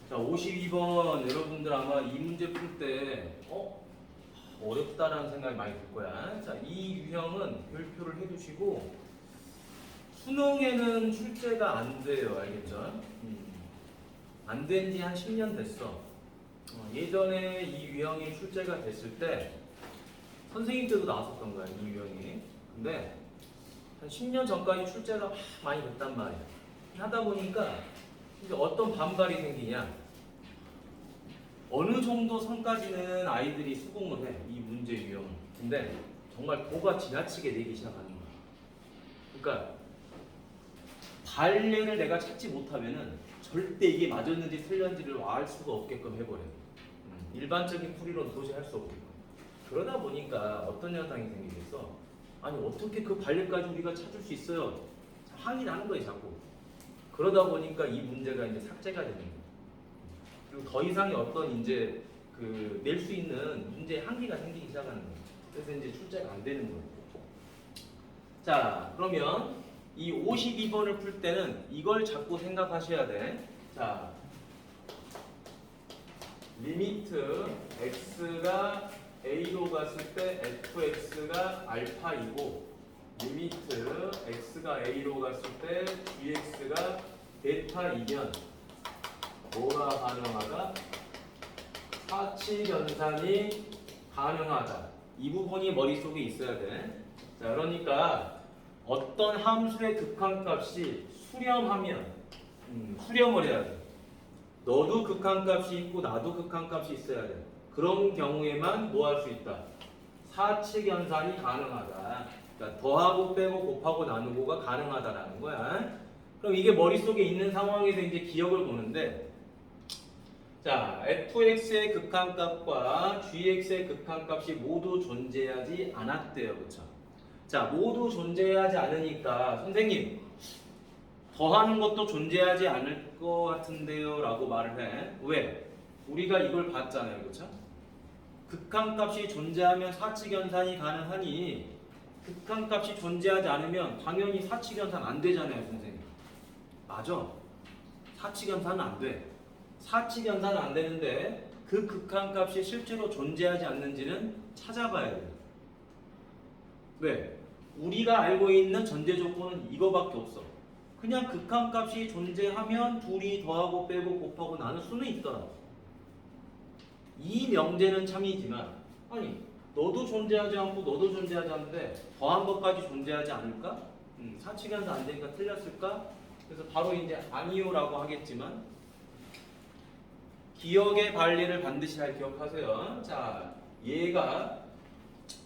자, 52번 여러분들 아마 이 문제 풀 때 어렵다라는 생각이 많이 들 거야. 자, 이 유형은 별표를 해두시고 수능에는 출제가 안 돼요. 알겠죠? 안 된 지 한 10년 됐어. 예전에 이 유형이 출제가 됐을 때 선생님 때도 나왔었던 거야, 이 유형이. 근데 한 10년 전까지 출제가 많이 됐단 말이야. 하다 보니까 이제 어떤 반발이 생기냐. 어느 정도 선까지는 아이들이 수긍을 해, 이 문제 유형은. 근데 정말 도가 지나치게 내기 시작하는 거야. 그러니까 발례를 내가 찾지 못하면은 절대 이게 맞았는지 틀렸는지를 알 수가 없게끔 해버려. 일반적인 풀이로는 도저히 할 수 없게끔. 그러다 보니까 어떤 현상이 생기겠어? 아니 어떻게 그 발례까지 우리가 찾을 수 있어요? 항의 나는 거예요, 자꾸. 그러다 보니까 이 문제가 이제 삭제가 되는 거예요. 그리고 더 이상의 어떤 이제 그 낼 수 있는 문제의 한계가 생기기 시작하는 거예요. 그래서 이제 출제가 안 되는 거예요. 자, 그러면 이 52번을 풀 때는 이걸 자꾸 생각하셔야 돼. 자, 리미트 x가 a로 갔을 때 fx가 알파이고 리미트 x가 a로 갔을 때 gx가 베타이면 뭐가 가능하다? 사칙연산이 가능하다. 이 부분이 머릿속에 있어야 돼. 자, 그러니까 어떤 함수의 극한값이 수렴하면 수렴을 해야 돼. 너도 극한값이 있고 나도 극한값이 있어야 돼. 그런 경우에만 뭐 할 수 있다? 사칙연산이 가능하다. 그러니까 더하고 빼고 곱하고 나누고가 가능하다라는 거야. 그럼 이게 머릿속에 있는 상황에서 이제 기억을 보는데, 자, fx의 극한값과 gx의 극한값이 모두 존재하지 않았대요. 그쵸? 자, 모두 존재하지 않으니까 선생님 더하는 것도 존재하지 않을 것 같은데요 라고 말을 해. 왜? 우리가 이걸 봤잖아요. 그쵸? 극한값이 존재하면 사칙연산이 가능하니 극한값이 존재하지 않으면 당연히 사칙연산 안 되잖아요. 선생님. 맞아. 사칙연산은 안 돼. 사칙연산은 안 되는데 그 극한값이 실제로 존재하지 않는지는 찾아봐야 돼. 왜? 우리가 알고 있는 전제 조건은 이거밖에 없어. 그냥 극한값이 존재하면 둘이 더하고 빼고 곱하고 나눌 수는 있더라. 이 명제는 참이지만 아니 너도 존재하지 않고 너도 존재하지 않는데 더한 것까지 존재하지 않을까? 사칙연산 안 되니까 틀렸을까? 그래서 바로 이제 아니요라고 하겠지만 기억의 발리를 반드시 잘 기억하세요. 자, 얘가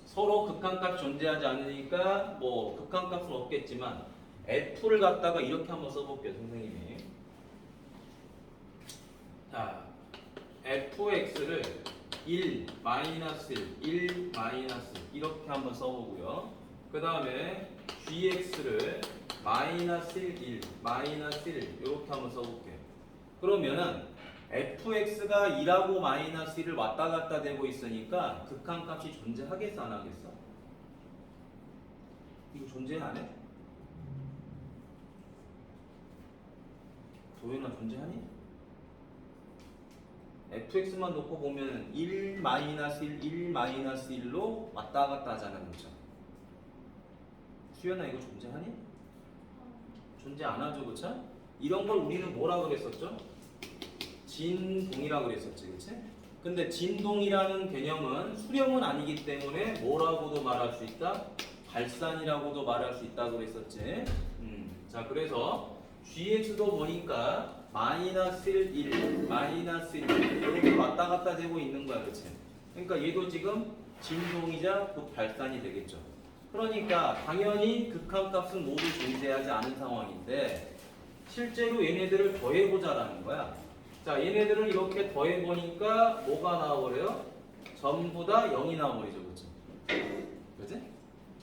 서로 극한값 존재하지 않으니까 뭐 극한값은 없겠지만 f를 갖다가 이렇게 한번 써볼게요, 선생님이. 자, fx를 1, 마이너스 1, 마이너스 이렇게 한번 써보고요. 그 다음에 gx를 마이너스 1, 마이너스 1 이렇게 한번 써볼게요. 그러면은 fx가 2라고 마이너스 1을 왔다 갔다 되고 있으니까 극한값이 존재하겠어 안 하겠어? 이거 존재 안 해? 도현아 존재하니? fx만 놓고 보면 1 마이너스 1, 1 마이너스 1로 왔다 갔다 하잖아. 그렇죠? 수연아 이거 존재하니? 존재 안 하죠. 그렇죠? 이런 걸 우리는 뭐라 그랬었죠? 진동이라고 그랬었지. 그렇지? 근데 진동이라는 개념은 수렴은 아니기 때문에 뭐라고도 말할 수 있다? 발산이라고도 말할 수 있다고 그랬었지. 자, 그래서 gx도 보니까 마이너스 1, 1, 마이너스 1 이렇게 왔다 갔다 되고 있는 거야. 그렇지? 그러니까 얘도 지금 진동이자 곧 발산이 되겠죠. 그러니까 당연히 극한값은 모두 존재하지 않은 상황인데 실제로 얘네들을 더해보자라는 거야. 자, 얘네들을 이렇게 더해보니까 뭐가 나와버려요? 전부 다 0이 나와버리죠. 그렇죠? 그치?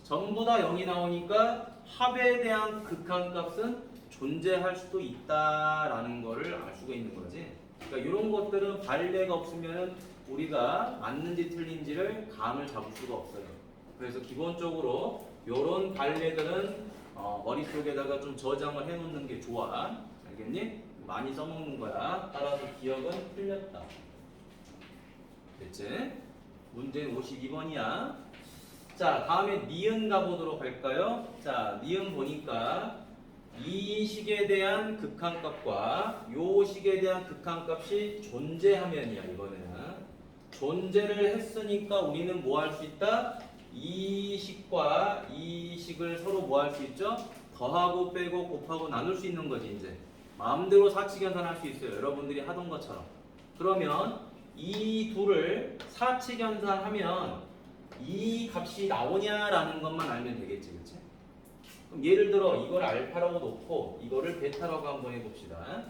전부 다 0이 나오니까 합에 대한 극한값은 존재할 수도 있다라는 거를 알 수가 있는 거지. 그러니까 이런 것들은 발례가 없으면 우리가 맞는지 틀린지를 감을 잡을 수가 없어요. 그래서 기본적으로 이런 발례들은 머릿속에다가 좀 저장을 해놓는 게 좋아. 알겠니? 많이 써먹는 거야. 따라서 기억은 틀렸다. 됐지? 문제는 52번이야. 자, 다음에 니은 가보도록 할까요? 자, 니은 보니까 이 식에 대한 극한값과 요 식에 대한 극한값이 존재하면이야. 이거는 존재를 했으니까 우리는 뭐 할 수 있다? 이 식과 이 식을 서로 뭐 할 수 있죠? 더하고 빼고 곱하고 나눌 수 있는 거지. 이제 마음대로 사칙연산할 수 있어요. 여러분들이 하던 것처럼. 그러면 이 둘을 사칙연산하면 이 값이 나오냐라는 것만 알면 되겠지, 그치? 그럼 예를 들어 이걸 알파라고 놓고 이거를 베타라고 한번 해봅시다.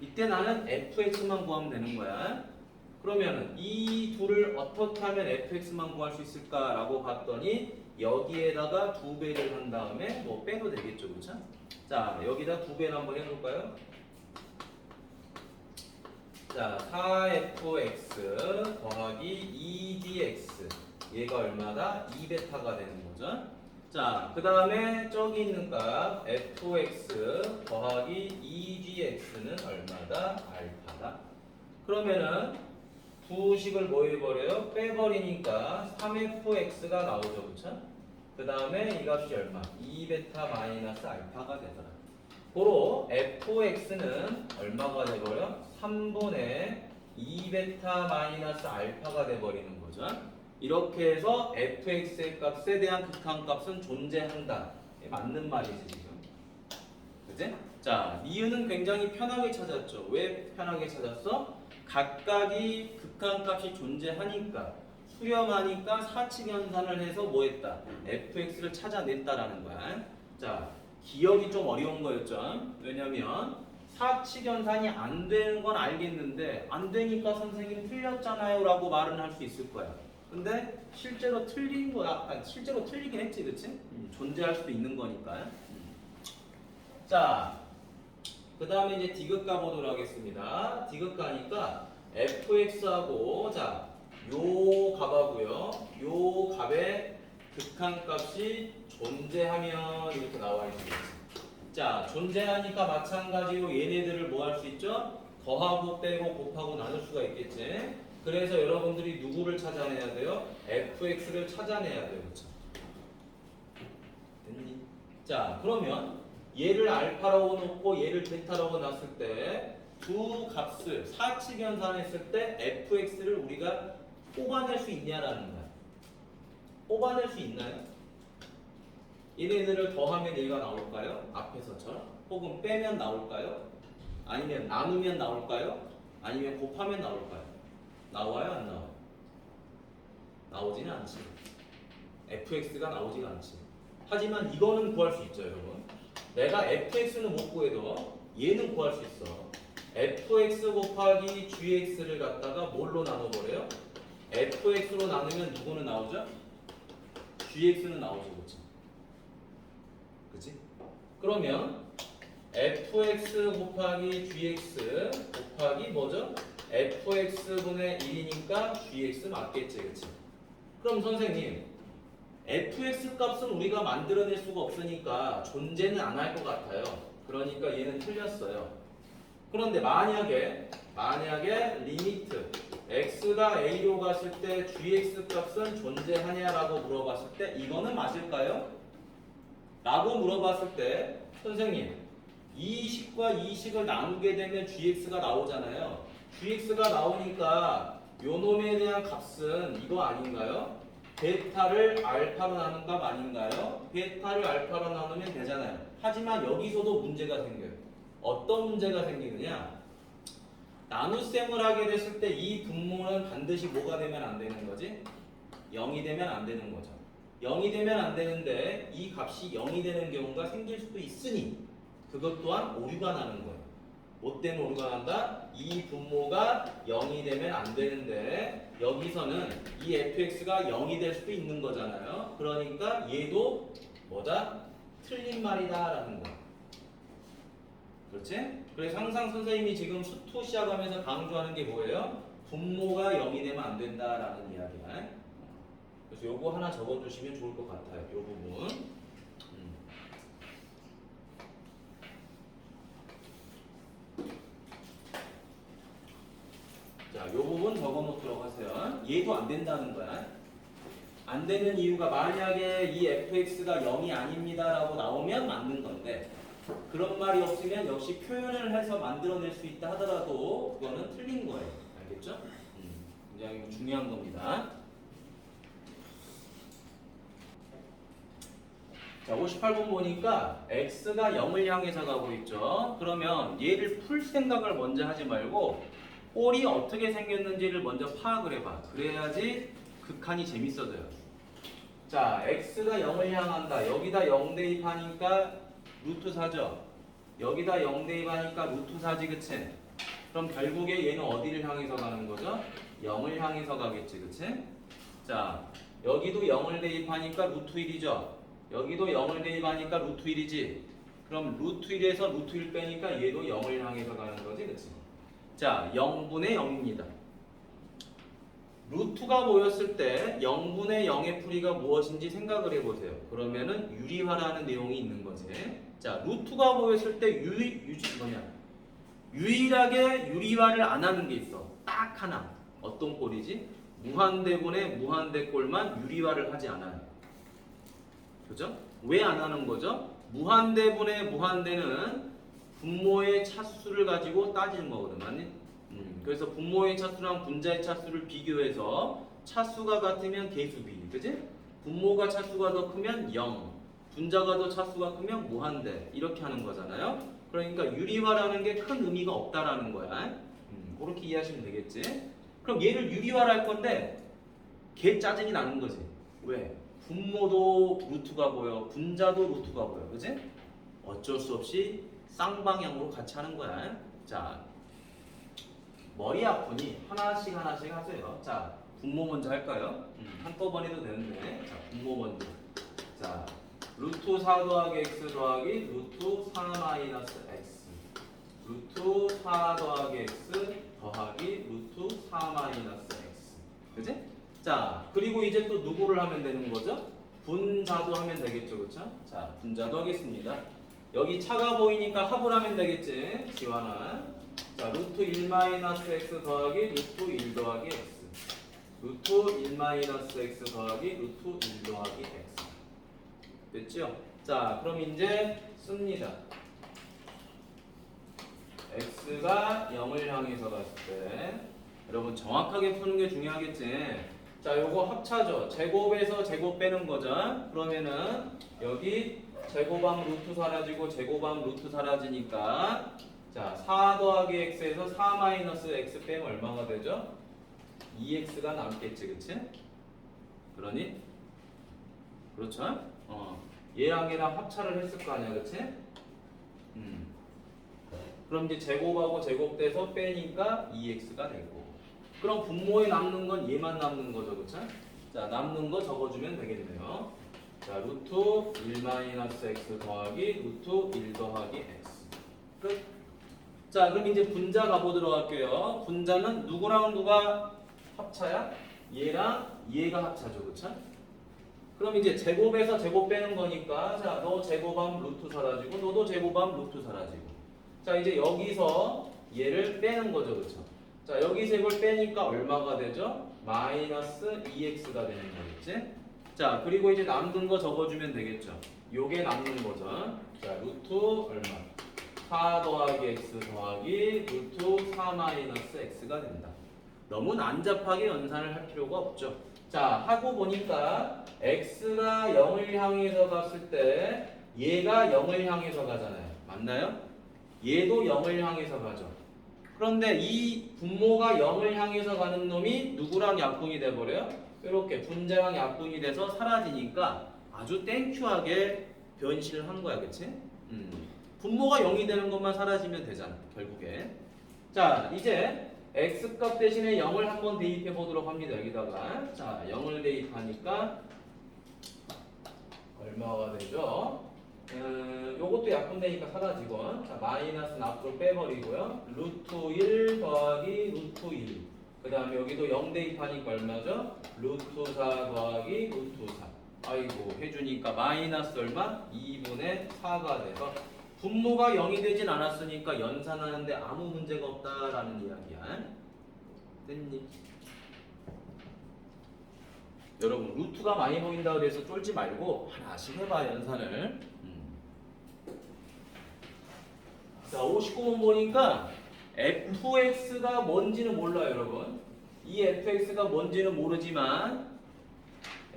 이때 나는 fx만 구하면 되는 거야. 그러면은 이 둘을 어떻게 하면 fx만 구할 수 있을까라고 봤더니 여기에다가 2배를 한 다음에 뭐 빼도 되겠죠, 그쵸? 자, 여기다 2배를 한번 해볼까요? 자, 4fx 더하기 2dx 얘가 얼마다? 2베타가 되는 거죠. 자, 그 다음에 저기 있는 값 fx 더하기 2gx는 얼마다? 알파다. 그러면은 두 식을 뭐 해버려요? 빼버리니까 3fx가 나오죠, 그쵸? 그 다음에 이 값이 얼마? 2베타 마이너스 알파가 되더라. 고로 fx는 얼마가 돼버려? 3분의 2베타 마이너스 알파가 돼버리는 거죠. 이렇게 해서 fx의 값에 대한 극한값은 존재한다. 맞는 말이지 지금. 그치? 자, 니은은 굉장히 편하게 찾았죠. 왜 편하게 찾았어? 각각이 극한값이 존재하니까 수렴하니까 사칙연산을 해서 뭐 했다? fx를 찾아냈다라는 거야. 자, 기억이 좀 어려운 거였죠. 왜냐면 사칙연산이 안 되는 건 알겠는데 안 되니까 선생님 틀렸잖아요 라고 말은 할 수 있을 거야. 근데 실제로 틀린 거야. 아니, 실제로 틀리긴 했지, 그치? 존재할 수도 있는 거니까. 자, 그 다음에 이제 디귿 가보도록 하겠습니다. 디귿 가니까 fx하고 자, 요 값하고요. 요 값의 극한값이 존재하면 이렇게 나와 있습니다. 자, 존재하니까 마찬가지로 얘네들을 뭐 할 수 있죠? 더하고 빼고 곱하고 나눌 수가 있겠지. 그래서 여러분들이 누구를 찾아내야 돼요? fx를 찾아내야 돼요. 그렇죠? 됐니? 자, 그러면 얘를 알파라고 놓고 얘를 베타라고 놨을 때 두 값을 사칙연산했을 때 fx를 우리가 뽑아낼 수 있냐라는 거야. 뽑아낼 수 있나요? 얘네들을 더하면 얘가 나올까요? 앞에서처럼. 혹은 빼면 나올까요? 아니면 나누면 나올까요? 아니면 곱하면 나올까요? 나와요? 안 나와요? 나오지는 않지. fx가 나오지가 않지. 하지만 이거는 구할 수 있죠, 여러분. 내가 fx는 못 구해도 얘는 구할 수 있어. fx 곱하기 gx를 갖다가 뭘로 나눠버려요? fx로 나누면 누구는 나오죠? gx는 나오죠, 그렇죠? 그치? 그러면 fx 곱하기 gx 곱하기 뭐죠? fx분의 1이니까 gx 맞겠지, 그치? 그럼 선생님 fx 값은 우리가 만들어낼 수가 없으니까 존재는 안 할 것 같아요. 그러니까 얘는 틀렸어요. 그런데 만약에 리미트 x가 a로 갔을 때 gx 값은 존재하냐라고 물어봤을 때 이거는 맞을까요? 라고 물어봤을 때 선생님 이 식과 이 식을 나누게 되면 gx가 나오잖아요. gx가 나오니까 요 놈에 대한 값은 이거 아닌가요? 베타를 알파로 나눈 값 아닌가요? 베타를 알파로 나누면 되잖아요. 하지만 여기서도 문제가 생겨요. 어떤 문제가 생기느냐? 나눗셈을 하게 됐을 때 이 분모는 반드시 뭐가 되면 안 되는 거지? 0이 되면 안 되는 거죠. 0이 되면 안 되는데 이 값이 0이 되는 경우가 생길 수도 있으니 그것 또한 오류가 나는 거예요. 뭐 때문에 오류가 난다? 이 분모가 0이 되면 안 되는데 여기서는 이 fx가 0이 될 수도 있는 거잖아요. 그러니까 얘도 뭐다? 틀린 말이다 라는 거야. 그렇지? 그래서 항상 선생님이 지금 수투 시작하면서 강조하는 게 뭐예요? 분모가 0이 되면 안 된다라는 이야기야. 그래서 요거 하나 적어주시면 좋을 것 같아요. 요 부분. 자, 요 부분 적어 놓도록 하세요. 얘도 안 된다는 거야. 안 되는 이유가 만약에 이 fx가 0이 아닙니다라고 나오면 맞는 건데 그런 말이 없으면 역시 표현을 해서 만들어낼 수 있다 하더라도 그거는 틀린 거예요. 알겠죠? 굉장히 중요한 겁니다. 자, 58번 보니까 x가 0을 향해서 가고 있죠. 그러면 얘를 풀 생각을 먼저 하지 말고 꼴이 어떻게 생겼는지를 먼저 파악을 해봐. 그래야지 극한이 재밌어져요. 자, x가 0을 향한다. 여기다 0 대입하니까 루트 4죠. 여기다 0 대입하니까 루트 4지, 그치? 그럼 결국에 얘는 어디를 향해서 가는 거죠? 0을 향해서 가겠지, 그치? 자, 여기도 0을 대입하니까 루트 1이죠. 여기도 0을 대입하니까 루트 1이지. 그럼 루트 1에서 루트 1 빼니까 얘도 0을 향해서 가는 거지, 그치? 자, 0분의 0입니다. 루트가 모였을 때 0분의 0의 풀이가 무엇인지 생각을 해보세요. 그러면은 유리화라는 내용이 있는 거지. 자, 루트가 모였을 때 유일하게 유리화를 안 하는 게 있어. 딱 하나. 어떤 꼴이지? 무한대분의 무한대꼴만 유리화를 하지 않아요. 그죠? 왜 안 하는 거죠? 무한대분의 무한대는 분모의 차수를 가지고 따지는 거거든, 맞니? 그래서 분모의 차수랑 분자의 차수를 비교해서 차수가 같으면 계수 비리, 그지? 분모가 차수가 더 크면 0, 분자가 더 차수가 크면 무한대 이렇게 하는 거잖아요. 그러니까 유리화라는 게 큰 의미가 없다라는 거야. 그렇게 이해하시면 되겠지? 그럼 얘를 유리화를 할 건데 걔 짜증이 나는 거지. 왜? 분모도 루트가 보여, 분자도 루트가 보여, 그지? 어쩔 수 없이 쌍방향으로 같이 하는 거야. 자, 머리 아프니 하나씩 하세요. 자, 분모 먼저 할까요? 한꺼번에 해도 되는데. 자, 분모 먼저. 자, 루트 4 더하기 x 더하기 루트 4 마이너스 x. 루트 4 더하기 x 더하기 루트 4 마이너스 x. 그지? 자, 그리고 이제 또 누구를 하면 되는 거죠? 분자도 하면 되겠죠, 그렇죠? 자, 분자도 하겠습니다. 여기 차가 보이니까 합을 하면 되겠지, 지환아. 자, 루트 1 마이너스 x 더하기 루트 1 더하기 x. 루트 1 마이너스 x 더하기 루트 1 더하기 x. 됐죠? 자, 그럼 이제 씁니다. x가 0을 향해서 갔을 때 여러분 정확하게 푸는 게 중요하겠지. 자, 요거 합차죠. 제곱에서 제곱 빼는 거죠. 그러면은 여기 제곱함 루트 사라지고 제곱함 루트 사라지니까 자, 4 더하기 x에서 4 마이너스 x 빼면 얼마가 되죠? 2x가 남겠지, 그치? 그러니? 그렇죠? 얘랑 얘랑 합차를 했을 거 아니야, 그치? 그럼 이제 제곱하고 제곱돼서 빼니까 2x가 되고. 그럼 분모에 남는 건 얘만 남는 거죠, 그쵸? 자, 남는 거 적어주면 되겠네요. 자, 루트 1 마이너스 x 더하기 루트 1 더하기 x. 끝. 자, 그럼 이제 분자 가보도록 할게요. 분자는 누구랑 누가 합차야? 얘랑 얘가 합차죠, 그쵸? 그럼 이제 제곱에서 제곱 빼는 거니까 자, 너 제곱함 루트 사라지고 너도 제곱함 루트 사라지고. 자, 이제 여기서 얘를 빼는 거죠, 그쵸? 자, 여기서 이걸 빼니까 얼마가 되죠? 마이너스 2x가 되는 거겠지? 자, 그리고 이제 남는 거 적어주면 되겠죠? 요게 남는 거죠. 자, 루트 얼마? 4 더하기 x 더하기 루트 4 마이너스 x가 된다. 너무 난잡하게 연산을 할 필요가 없죠. 자, 하고 보니까 x가 0을 향해서 갔을 때 얘가 0을 향해서 가잖아요. 맞나요? 얘도 0을 향해서 가죠. 그런데 이 분모가 0을 향해서 가는 놈이 누구랑 약분이 돼버려요? 이렇게 분자랑 약분이 돼서 사라지니까 아주 땡큐하게 변신을 한 거야, 그치? 분모가 0이 되는 것만 사라지면 되잖아, 결국에. 자, 이제 x값 대신에 0을 한번 대입해 보도록 합니다, 여기다가. 자, 0을 대입하니까 얼마가 되죠? 요것도 약분되니까 사라지고. 자, 마이너스는 앞으로 빼버리고요. 루트 1 더하기 루트 1. 그 다음에 여기도 0 대입하니까 얼마죠? 루트 4 더하기 루트 4. 아이고, 해주니까 마이너스 얼마? 2분의 4가 돼서 분모가 0이 되진 않았으니까 연산하는데 아무 문제가 없다라는 이야기야. 됐니? 여러분 루트가 많이 보인다 그래서 쫄지 말고 하나씩 해봐 연산을. 자 59번 보니까 fx가 뭔지는 몰라요 여러분. 이 fx가 뭔지는 모르지만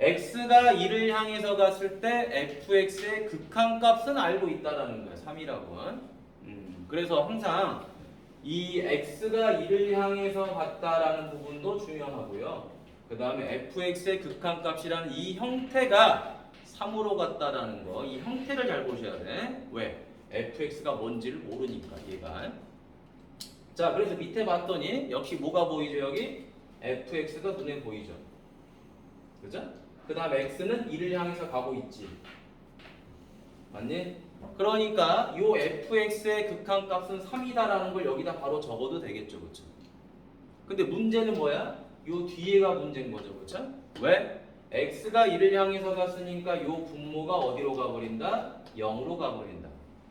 x가 1을 향해서 갔을 때 fx의 극한값은 알고 있다라는 거야. 3이라고. 그래서 항상 이 x가 1을 향해서 갔다라는 부분도 중요하고요. 그 다음에 fx의 극한값이라는 이 형태가 3으로 갔다라는 거. 이 형태를 잘 보셔야 돼. 왜? fx가 뭔지를 모르니까 얘가. 자 그래서 밑에 봤더니 역시 뭐가 보이죠 여기? fx가 눈에 보이죠. 그죠? 그 다음 x는 1을 향해서 가고 있지. 맞니? 그러니까 요 fx의 극한값은 3이다라는 걸 여기다 바로 적어도 되겠죠. 그쵸? 근데 문제는 뭐야? 요 뒤에가 문제인 거죠. 그쵸? 왜? x가 1을 향해서 갔으니까 요 분모가 어디로 가버린다? 0으로 가버린다.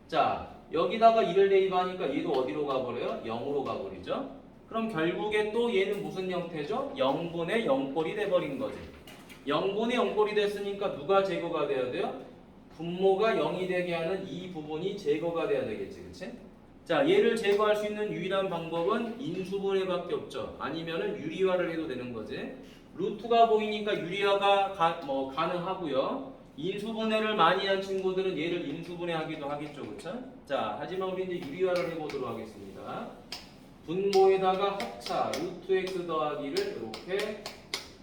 자 여기다가 1을 대입하니까 얘도 어디로 가버려요? 0으로 가버리죠. 그럼 결국에 또 얘는 무슨 형태죠? 0분의 0꼴이 돼버린 거지. 0분의 0꼴이 됐으니까 누가 제거가 돼야 돼요? 분모가 0이 되게 하는 이 부분이 제거가 돼야 되겠지. 그치? 자 얘를 제거할 수 있는 유일한 방법은 인수분해밖에 없죠. 아니면은 유리화를 해도 되는 거지. 루트가 보이니까 유리화가 가능하고요. 인수분해를 많이 한 친구들은 얘를 인수분해하기도 하겠죠. 그쵸? 자 하지만 우리 이제 유리화를 해보도록 하겠습니다. 분모에다가 합차 루트 x 더하기를 이렇게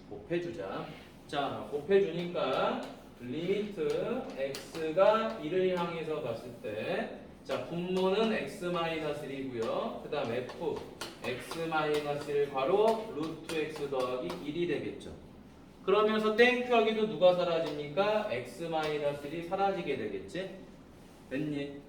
곱해주자. 자 곱해주니까 리미트 x가 1을 향해서 갔을 때 자 분모는 x-1이고요. 그 다음 f x-1 괄호 루트 x 더하기 1이 되겠죠. 그러면서 땡큐하기도 누가 사라집니까? x-1이 사라지게 되겠지? 됐니?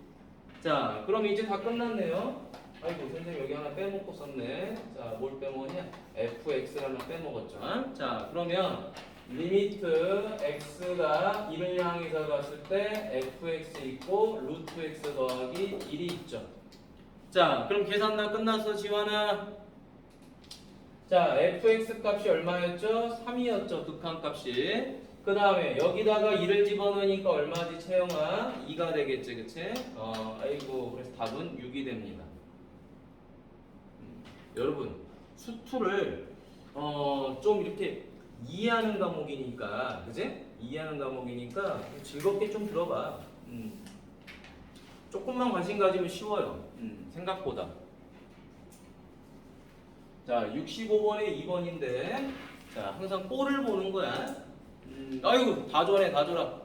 자 그럼 이제 다 끝났네요. 아이고 선생님 여기 하나 빼먹고 썼네. 자 뭘 빼먹었냐? fx를 하나 빼먹었죠. 자 그러면 리미트 x가 1을 향해서 갔을 때 fx 있고 루트 x 더하기 1이 있죠. 자 그럼 계산 다 끝났어 지원아. 자 fx 값이 얼마였죠? 3이었죠 극한값이. 그 다음에 여기다가 2를 집어넣으니까 얼마지 채영아? 2가 되겠지 그치? 아이고 그래서 답은 6이 됩니다. 여러분 수투를 좀 이렇게 이해하는 과목이니까 그지? 이해하는 과목이니까 즐겁게 좀 들어봐. 조금만 관심 가지면 쉬워요. 생각보다. 자 65번에 2번인데 자 항상 꼴을 보는 거야. 아이고 다 줘네 다 줘라.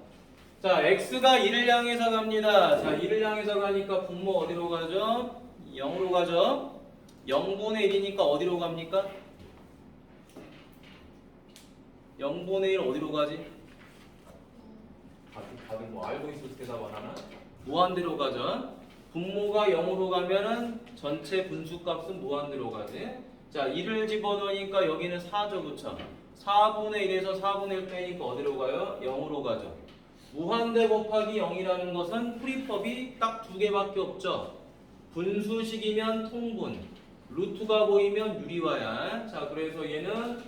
자 x가 1을 향해서 갑니다. 자 1을 향해서 가니까 분모 어디로 가죠? 0으로 가죠. 0분의 1이니까 어디로 갑니까? 0분의 1 어디로 가지? 다들 뭐 알고 있을 대답 안 하나? 무한대로 가죠. 분모가 0으로 가면은 전체 분수값은 무한대로 가지. 자 1을 집어넣으니까 여기는 4죠. 그쵸? 4분의 1에서 4분의 1 빼니까 어디로 가요? 0으로 가죠. 무한대 곱하기 0이라는 것은 풀이법이 딱 두 개밖에 없죠. 분수식이면 통분, 루트가 보이면 유리화야. 자 그래서 얘는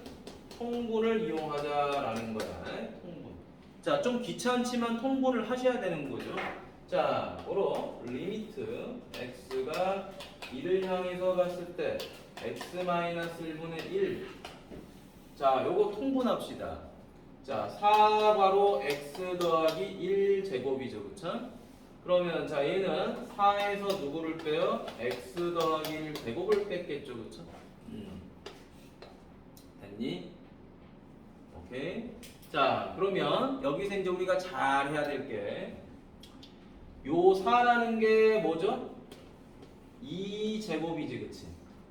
통분을 이용하자라는 거야. 통분. 자 좀 귀찮지만 통분을 하셔야 되는 거죠. 자 바로 리미트 x가 1을 향해서 갔을 때 x-1분의 1. 자 요거 통분합시다. 자 4 바로 x 더하기 1 제곱이죠. 그쵸? 그러면 자 얘는 4에서 누구를 빼요? x 더하기 1 제곱을 뺐겠죠. 그쵸? 됐니? 오케이. 자 그러면 여기서 이제 우리가 잘 해야 될 게 요 4라는 게 뭐죠? 2제곱이지 그치?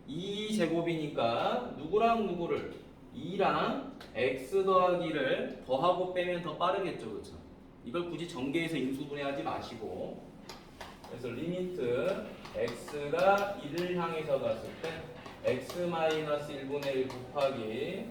2제곱이니까 누구랑 누구를 2랑 x 더하기를 더하고 빼면 더 빠르겠죠. 그쵸? 이걸 굳이 전개해서 인수분해하지 마시고 그래서 리미트 x가 1을 향해서 갔을 때 x-1분의 1 곱하기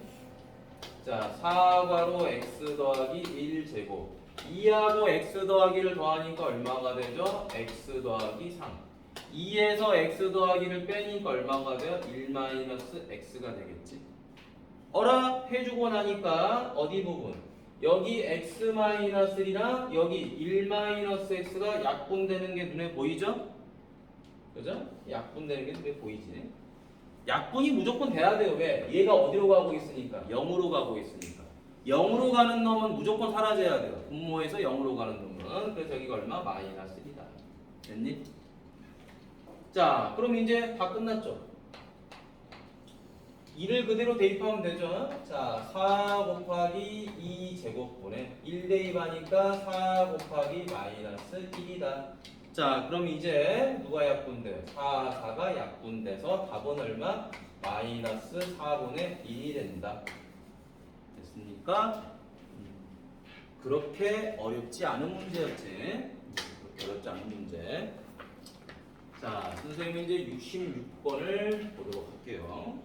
자 4괄호 x 더하기 1제곱 2하고 x 더하기를 더하니까 얼마가 되죠? x 더하기 3 2에서 x 더하기를 빼니까 얼마가 돼요? 1 마이너스 x가 되겠지. 어라 해주고 나니까 어디 부분? 여기 x 마이너스 1이랑 여기 1 마이너스 x가 약분되는 게 눈에 보이죠? 그죠? 약분되는 게 눈에 보이지. 약분이 무조건 돼야 돼요. 왜? 얘가 어디로 가고 있으니까? 0으로 가고 있으니까. 0으로 가는 놈은 무조건 사라져야 돼요. 분모에서 0으로 가는 놈은. 그래서 여기가 얼마? 마이너스 1이다. 됐니? 자, 그럼 이제 다 끝났죠? 2를 그대로 대입하면 되죠? 자, 4 곱하기 2제곱분에 1 대입하니까 4 곱하기 마이너스 1이다. 자, 그럼 이제 누가 약분돼? 4가 약분돼서 답은 얼마? 마이너스 4분의 1이 된다. 됐습니까? 그렇게 어렵지 않은 문제였지. 그렇게 어렵지 않은 문제. 자, 선생님이 이제 66번을 보도록 할게요.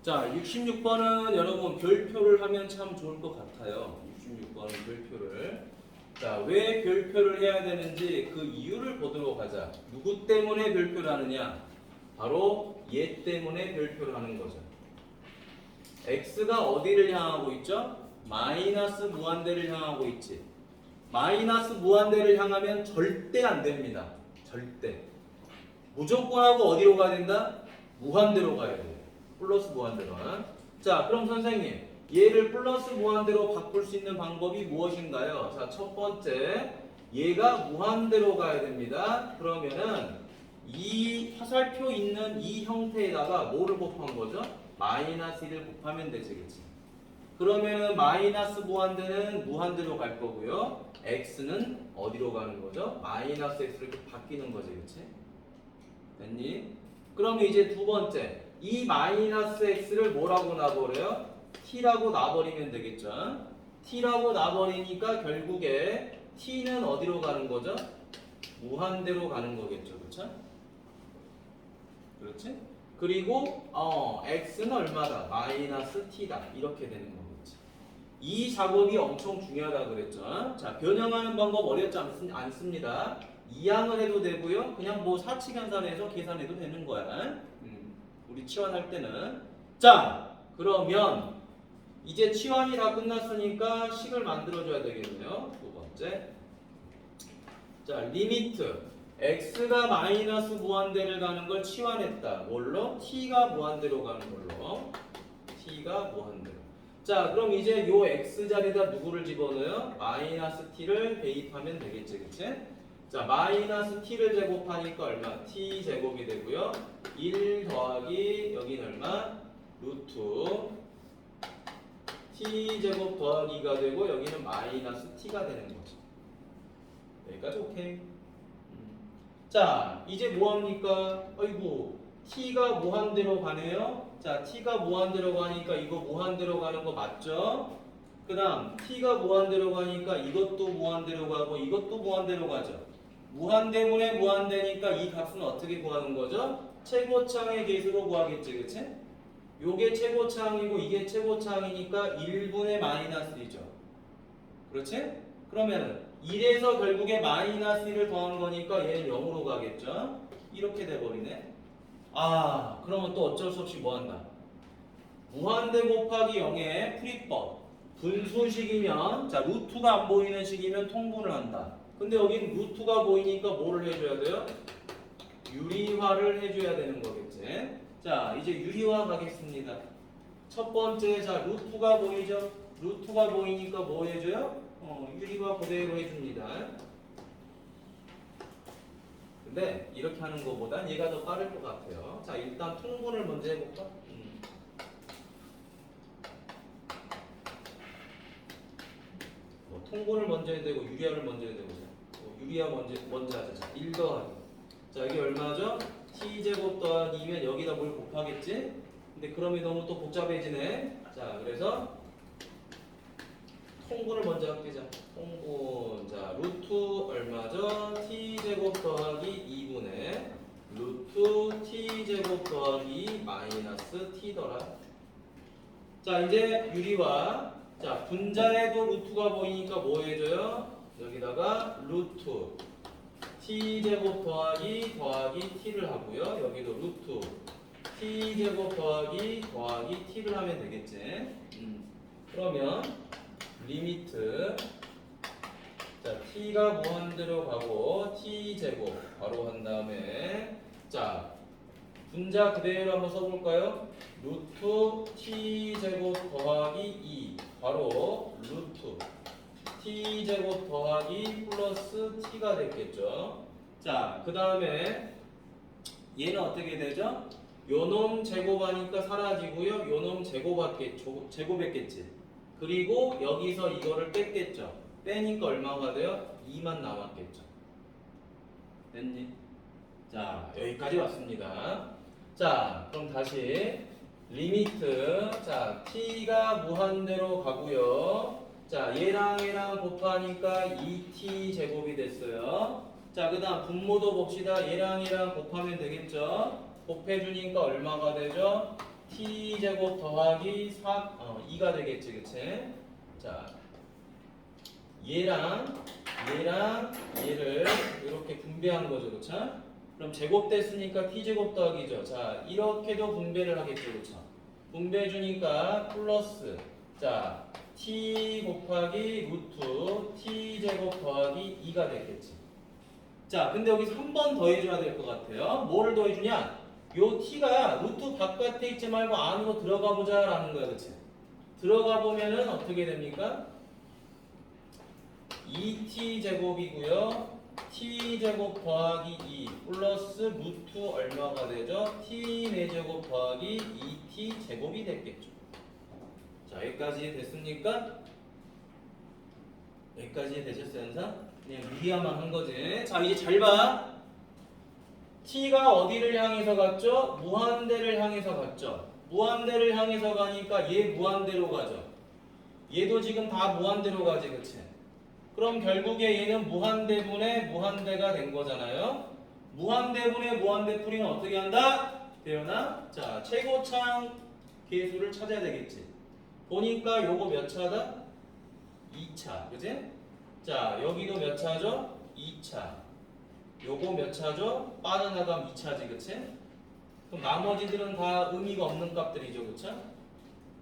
자, 66번은 여러분 별표를 하면 참 좋을 것 같아요. 66번은 별표를. 자, 왜 별표를 해야 되는지 그 이유를 보도록 하자. 누구 때문에 별표를 하느냐? 바로 얘 때문에 별표를 하는 거죠. x가 어디를 향하고 있죠? 마이너스 무한대를 향하고 있지. 마이너스 무한대를 향하면 절대 안 됩니다. 절대. 무조건 하고 어디로 가야 된다? 무한대로 가야 돼요. 플러스 무한대로는. 자, 그럼 선생님 얘를 플러스 무한대로 바꿀 수 있는 방법이 무엇인가요? 자, 첫 번째 얘가 무한대로 가야 됩니다. 그러면은 이 화살표 있는 이 형태에다가 뭐를 곱한 거죠? 마이너스 1을 곱하면 되지, 그치? 그러면은 마이너스 무한대는 무한대로 갈 거고요. x는 어디로 가는 거죠? 마이너스 x로 이렇게 바뀌는 거지, 그치? 됐니? 그러면 이제 두 번째 이 마이너스 x를 뭐라고 놔버려요? t라고 놔버리면 되겠죠. t라고 놔버리니까 결국에 t는 어디로 가는 거죠? 무한대로 가는 거겠죠. 그렇죠? 그렇지? 그리고 x는 얼마다? 마이너스 t다. 이렇게 되는 거겠지. 이 작업이 엄청 중요하다 그랬죠. 자, 변형하는 방법 어렵지 않습니다. 이항을 해도 되고요. 그냥 뭐 사칙연산해서 계산해도 되는 거야. 우리 치환할 때는. 자, 그러면 이제 치환이 다 끝났으니까 식을 만들어줘야 되겠네요. 두 번째. 자, 리미트. x가 마이너스 무한대를 가는 걸 치환했다. 뭘로? t가 무한대로 가는 걸로. t가 무한대로. 자, 그럼 이제 요 x 자리에다 누구를 집어넣어요? 마이너스 t를 대입하면 되겠지, 그치? 자, 마이너스 t를 제곱하니까 얼마? t 제곱이 되고요. 1 더하기 여기는 얼마? 루트 t 제곱 더하기가 되고 여기는 마이너스 t가 되는 거죠. 여기까지 오케이. 자, 이제 뭐합니까? 아이고, t가 무한대로 가네요. 자, t가 무한대로 가니까 이거 무한대로 가는 거 맞죠? 그 다음 t가 무한대로 가니까 이것도 무한대로 가고 이것도 무한대로 가죠. 무한대분의 무한대니까 이 값은 어떻게 구하는 거죠? 최고차항의 계수로 구하겠지, 그치? 요게 최고차항이고 이게 최고차항이니까 1분의 마이너스 1이죠. 그렇지? 그러면은 1에서 결국에 마이너스 1을 더한 거니까 얘는 0으로 가겠죠? 이렇게 돼버리네. 아, 그러면 또 어쩔 수 없이 뭐 한다? 무한대 곱하기 0의 풀이법. 분수식이면, 자, 루트가 안 보이는 식이면 통분을 한다. 근데 여긴 루트가 보이니까 뭐를 해줘야 돼요? 유리화를 해줘야 되는 거겠지. 자, 이제 유리화 가겠습니다. 첫 번째, 자, 루트가 보이죠? 루트가 보이니까 뭐 해줘요? 유리화 그대로 해줍니다. 근데 이렇게 하는 것보단 얘가 더 빠를 것 같아요. 자, 일단 통분을 먼저 해볼까? 통분을 먼저 해야 되고 유리화를 먼저 해야 되고. 유리화 먼저 하자. 자, 1 더하기. 자, 이게 얼마죠? t제곱 더하기면 여기다 뭘 곱하겠지? 근데 그러면 너무 또 복잡해지네. 자, 그래서 통분을 먼저 할게자. 통분. 자, 루트 얼마죠? t제곱 더하기 2분의 루트 t제곱 더하기 마이너스 t더라. 자, 이제 유리와 자, 분자에도 루트가 보이니까 뭐 해줘요? 여기다가 루트 t제곱 더하기 t를 하고요. 여기도 루트 t제곱 더하기 t를 하면 되겠지. 그러면 리미트 자, t가 무한대로 가고 t제곱 바로 한 다음에 자, 분자 그대로 한번 써볼까요? 루트 t제곱 더하기 2 바로 루트 t제곱 더하기 플러스 t가 됐겠죠. 자, 그 다음에 얘는 어떻게 되죠? 요놈 제곱하니까 사라지고요. 요놈 제곱했겠지. 그리고 여기서 이거를 뺐겠죠. 빼니까 얼마가 돼요? 2만 남았겠죠. 됐니? 자, 여기까지 왔습니다. 자, 그럼 다시 리미트 자, t가 무한대로 가고요. 자, 얘랑 곱하니까 2t 제곱이 됐어요. 자, 그 다음 분모도 봅시다. 얘랑 곱하면 되겠죠. 곱해주니까 얼마가 되죠? t제곱 더하기 2가 되겠지, 그치? 자, 얘를 이렇게 분배한 거죠, 그쵸? 그럼 제곱됐으니까 t제곱 더하기죠. 자, 이렇게도 분배를 하겠죠, 그쵸? 분배해주니까 플러스 자, t 곱하기 루트 t제곱 더하기 2가 됐겠지. 자, 근데 여기서 한 번 더 해줘야 될 것 같아요. 뭐를 더 해주냐? 요 t가 루트 바깥에 있지 말고 안으로 들어가 보자 라는 거야, 그치? 들어가 보면은 어떻게 됩니까? 2t 제곱이고요. t제곱 더하기 2 플러스 루트 얼마가 되죠? t 4제곱 더하기 2t 제곱이 됐겠죠. 자, 여기까지 됐습니까? 여기까지 되셨어요, 항상? 그냥 미리야만 한 거지. 자, 이제 잘 봐. t가 어디를 향해서 갔죠? 무한대를 향해서 갔죠. 무한대를 향해서 가니까 얘 무한대로 가죠. 얘도 지금 다 무한대로 가지, 그치? 그럼 결국에 얘는 무한대분의 무한대가 된 거잖아요. 무한대분의 무한대풀이는 어떻게 한다? 대현아, 자, 최고창 계수를 찾아야 되겠지. 보니까 요거 몇 차다? 2차, 그지? 자, 여기도 몇 차죠? 2차. 요거 몇 차죠? 빠져나가면 2차지, 그치? 그럼 나머지들은 다 의미가 없는 값들이죠, 그쵸?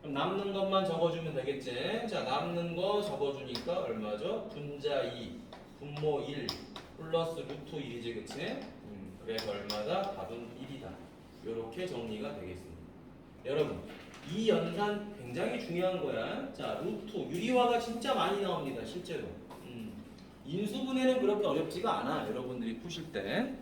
그럼 남는 것만 적어주면 되겠지? 자, 남는 거 적어주니까 얼마죠? 분자 2, 분모 1, 플러스 루트 1이지, 그치? 그래서 얼마다? 답은 1이다. 요렇게 정리가 되겠습니다. 여러분, 이 연산 굉장히 중요한 거야. 자, 루트, 유리화가 진짜 많이 나옵니다, 실제로. 인수분해는 그렇게 어렵지가 않아, 여러분들이 푸실 때.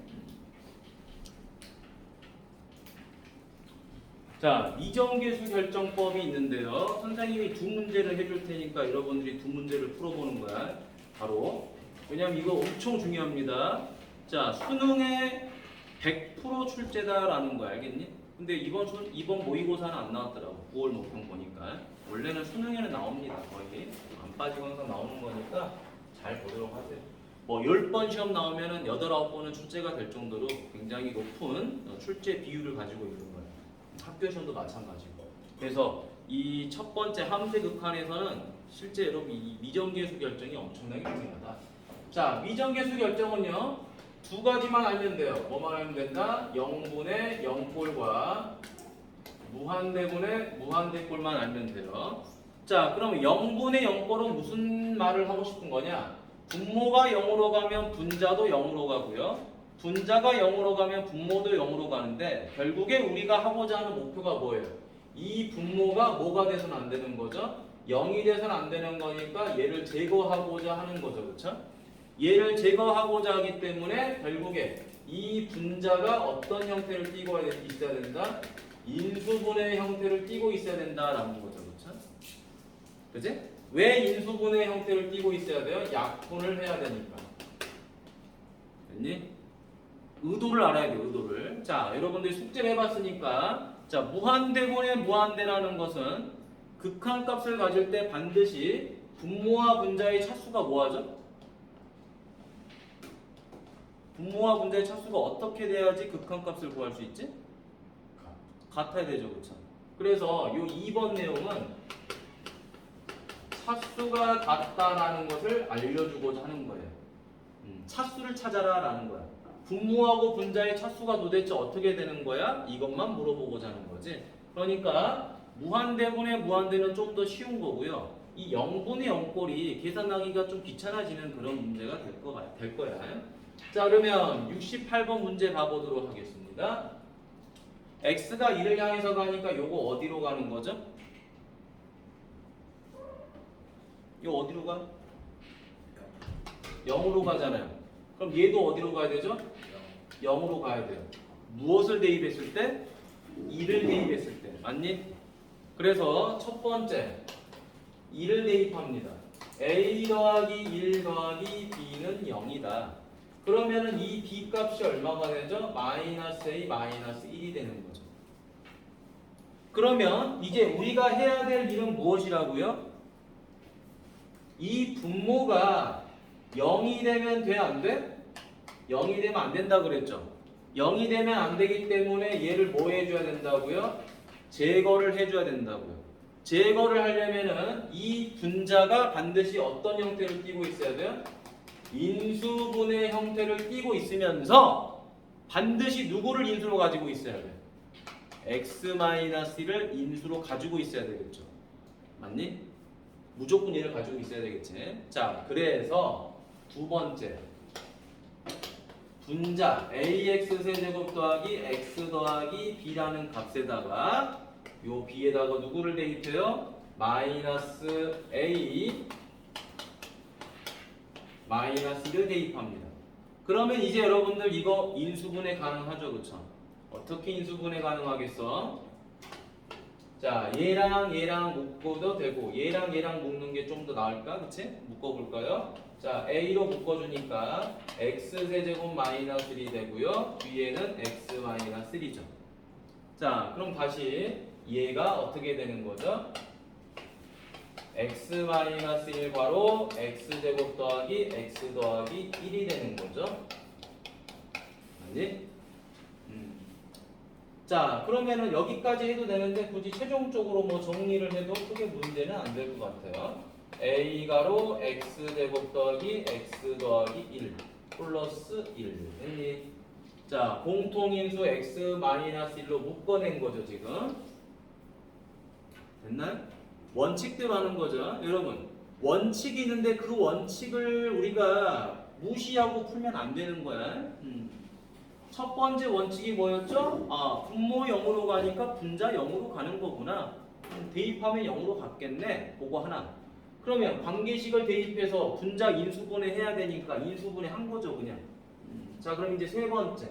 자, 이정계수 결정법이 있는데요. 선생님이 두 문제를 해줄 테니까 여러분들이 두 문제를 풀어보는 거야. 바로. 왜냐면 이거 엄청 중요합니다. 자, 수능에 100% 출제다라는 거 알겠니? 근데 이번 모의고사는 안 나왔더라고. 9월 목평 보니까. 원래는 수능에는 나옵니다. 거의. 안 빠지고 항상 나오는 거니까 잘 보도록 하세요. 뭐 10번 시험 나오면은 8, 9번은 출제가 될 정도로 굉장히 높은 출제 비율을 가지고 있는 거예요. 학교 시험도 마찬가지고. 그래서 이 첫 번째 함수 극한에서는 실제 여러분 이 미정계수 결정이 엄청나게 중요하다. 자, 미정계수 결정은요. 두 가지만 알면 돼요. 뭐만 알면 된다? 0분의 0꼴과 무한대분의 무한대꼴만 알면 돼요. 자, 그럼 0분의 0꼴은 무슨 말을 하고 싶은 거냐? 분모가 0으로 가면 분자도 0으로 가고요. 분자가 0으로 가면 분모도 0으로 가는데 결국에 우리가 하고자 하는 목표가 뭐예요? 이 분모가 뭐가 돼서는 안 되는 거죠? 0이 돼서는 안 되는 거니까 얘를 제거하고자 하는 거죠. 그렇죠? 얘를 제거하고자 하기 때문에 결국에 이 분자가 어떤 형태를 띠고 있어야 된다? 인수분해 형태를 띠고 있어야 된다라는 거죠. 그렇죠? 그지? 왜 인수분해 형태를 띠고 있어야 돼요? 약분을 해야 되니까. 됐니? 의도를 알아야 돼요. 의도를. 자, 여러분들이 숙제를 해봤으니까 자, 무한대분의 무한대라는 것은 극한값을 가질 때 반드시 분모와 분자의 차수가 뭐하죠? 분모와 분자의 차수가 어떻게 돼야지 극한값을 구할 수 있지? 같아야 되죠, 그렇죠? 그래서 이 2번 내용은 차수가 같다라는 것을 알려주고자 하는 거예요. 차수를 찾아라라는 거야. 분모하고 분자의 차수가 도대체 어떻게 되는 거야? 이것만 물어보고자 하는 거지. 그러니까 무한대분의 무한대는 좀 더 쉬운 거고요. 이 0분의 0꼴이 계산하기가 좀 귀찮아지는 그런 문제가 될 거야. 자, 그러면 68번 문제 봐보도록 하겠습니다. x가 1을 향해서 가니까 요거 어디로 가는 거죠? 요 어디로 가? 0으로 가잖아요. 그럼 얘도 어디로 가야 되죠? 0으로 가야 돼요. 무엇을 대입했을 때? 2를 대입했을 때. 맞니? 그래서 첫 번째 2를 대입합니다. a 더하기 1 더하기 b는 0이다. 그러면은 이 b 값이 얼마가 되죠? 마이너스 a 마이너스 1이 되는 거죠. 그러면 이제 우리가 해야 될 일은 무엇이라고요? 이 분모가 0이 되면 돼, 안 돼? 0이 되면 안 된다 그랬죠? 0이 되면 안 되기 때문에 얘를 뭐 해줘야 된다고요? 제거를 해줘야 된다고요. 제거를 하려면은 이 분자가 반드시 어떤 형태를 띠고 있어야 돼요? 인수분해 형태를 띠고 있으면서 반드시 누구를 인수로 가지고 있어야 돼요? x-1을 인수로 가지고 있어야 되겠죠. 맞니? 무조건 얘를 가지고 있어야 되겠지. 자, 그래서 두 번째 분자 ax 세제곱 더하기 x 더하기 b라는 값에다가 요 b에다가 누구를 대입해요? 마이너스 a 마이너스 1을 대입합니다. 그러면 이제 여러분들 이거 인수분해 가능하죠, 그쵸? 어떻게 인수분해 가능하겠어? 자, 얘랑 얘랑 묶어도 되고 얘랑 얘랑 묶는 게 좀 더 나을까? 그치? 묶어볼까요? 자, a로 묶어주니까 x 세제곱 마이너스 1이 되고요. 뒤에는 x 마이너스 1이죠. 자, 그럼 다시 얘가 어떻게 되는 거죠? x 마이너스 1 괄호 x 제곱 더하기 x 더하기 1이 되는 거죠. 아니? 자, 그러면은 여기까지 해도 되는데 굳이 최종적으로 뭐 정리를 해도 크게 문제는 안 될 것 같아요. a 가로 x 제곱 더하기 x 더하기 1 플러스 1. 자, 공통인수 x 마이너스 1로 묶어낸 거죠, 지금. 됐나요? 원칙대로 하는 거죠. 여러분, 원칙이 있는데 그 원칙을 우리가 무시하고 풀면 안 되는 거야. 첫 번째 원칙이 뭐였죠? 분모 0으로 가니까 분자 0으로 가는 거구나. 대입하면 0으로 갔겠네. 그거 하나. 그러면 관계식을 대입해서 분자 인수분해 해야 되니까 인수분해 한 거죠, 그냥. 자, 그럼 이제 세 번째.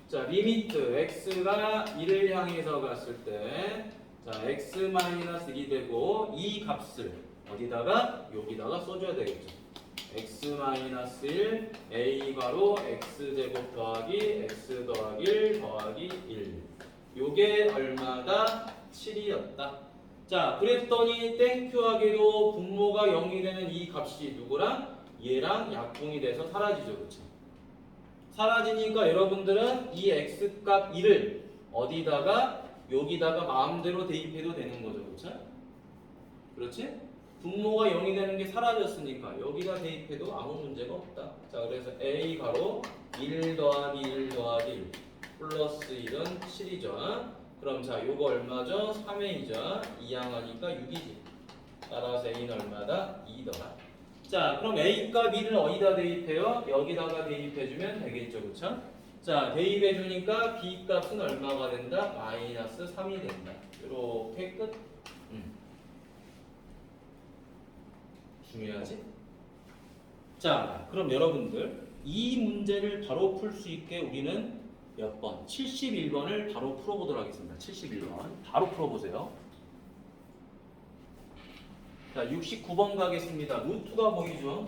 자, 리미트 x가 1을 향해서 갔을 때 자, x-1이 되고 이 값을 어디다가? 여기다가 써줘야 되겠죠. x-1 a 가로 x제곱 더하기 x 더하기 1 더하기 1 요게 얼마다? 7이었다. 자, 그랬더니 땡큐하게도 분모가 0이 되는 이 값이 누구랑? 얘랑 약분이 돼서 사라지죠. 그쵸? 사라지니까 여러분들은 이 x값 1을 어디다가? 여기다가 마음대로 대입해도 되는 거죠. 그쵸? 그렇지? 분모가 0이 되는 게 사라졌으니까 여기다 대입해도 아무 문제가 없다. 자, 그래서 a 가로 1 더하기 1 더하기 1 플러스 1은 7이죠. 그럼 자, 요거 얼마죠? 3a죠. 2항하니까 6이지. 따라서 a는 얼마다? 2더라. 자, 그럼 a 값 1을 어디다 대입해요? 여기다가 대입해주면 되겠죠. 그쵸? 자, 대입해주니까 b 값은 얼마가 된다? 마이너스 3이 된다. 요렇게 끝. 중요하지? 자, 그럼 여러분들 이 문제를 바로 풀 수 있게 우리는 몇 번? 71번을 바로 풀어보도록 하겠습니다. 71번 바로 풀어보세요. 자, 69번 가겠습니다. 루트가 보이죠?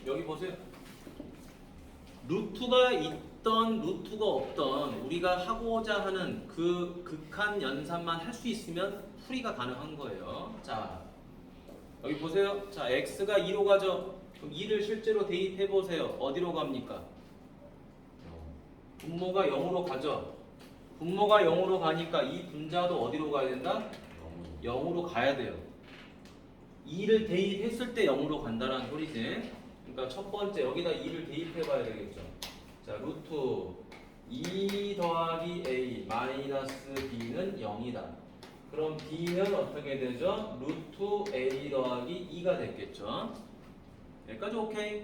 여기 보세요. 루트가 있던 루트가 없던 우리가 하고자 하는 그 극한 연산만 할 수 있으면 풀이가 가능한 거예요. 자, 여기 보세요. 자, x가 2로 가죠. 그럼 2를 실제로 대입해 보세요. 어디로 갑니까? 분모가 0으로 가죠. 분모가 0으로 가니까 이 분자도 어디로 가야 된다? 0으로 가야 돼요. 2를 대입했을 때 0으로 간다는 소리지. 그러니까 첫 번째 여기다 2를 대입해 봐야 되겠죠. 자, 루트 2 더하기 a 마이너스 b는 0이다. 그럼 b는 어떻게 되죠? 루트 a 더하기 2가 됐겠죠. 여기까지 오케이?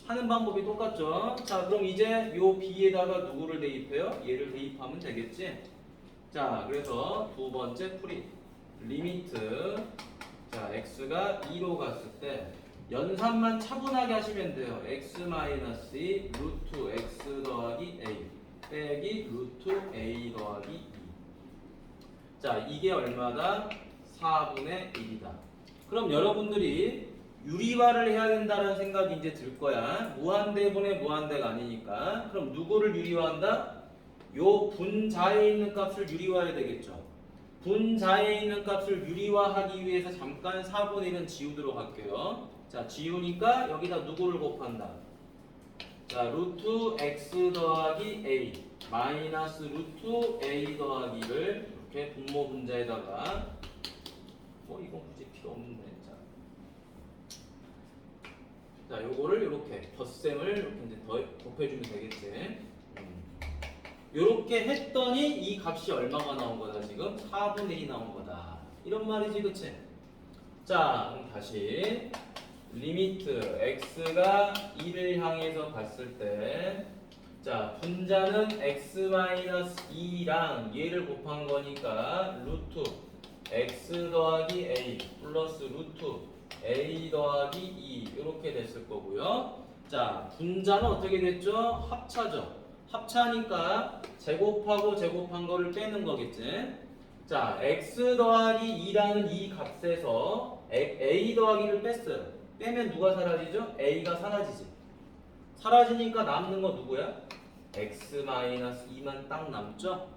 하는 방법이 똑같죠. 자, 그럼 이제 요 b에다가 누구를 대입해요? 얘를 대입하면 되겠지. 자, 그래서 두 번째 풀이 리미트. 자, x가 2로 갔을 때 연산만 차분하게 하시면 돼요. x-2 루트 x 더하기 a 빼기 루트 a 더하기 2. 자, 이게 얼마다? 4분의 1이다. 그럼 여러분들이 유리화를 해야 된다는 생각이 이제 들 거야. 무한대분의 무한대가 아니니까. 그럼 누구를 유리화한다? 요 분자에 있는 값을 유리화해야 되겠죠. 분자에 있는 값을 유리화하기 위해서 잠깐 4분의 1은 지우도록 할게요. 자, 지우니까 여기다 누구를 곱한다? 자, 루트 x 더하기 a 마이너스 루트 a 더하기를 이렇게 분모 분자에다가 이건 굳이 필요 없는데. 자, 요거를 이렇게 덧셈을 이렇게 이제 더 곱해주면 되겠지. 요렇게 했더니 이 값이 얼마가 나온 거다 지금? 4분의 1이 나온 거다. 이런 말이지, 그치? 자, 그럼 다시 리미트 x가 2를 향해서 갔을 때, 자, 분자는 x-2랑 얘를 곱한 거니까 루트 x 더하기 a 플러스 루트 a 더하기 2 이렇게 됐을 거고요. 자, 분자는 어떻게 됐죠? 합차죠. 합차니까 제곱하고 제곱한 거를 빼는 거겠지. 자, x 더하기 2라는 이 값에서 a 더하기를 뺐어요. 빼면 누가 사라지죠? a가 사라지지. 사라지니까 남는 거 누구야? x-2만 딱 남죠?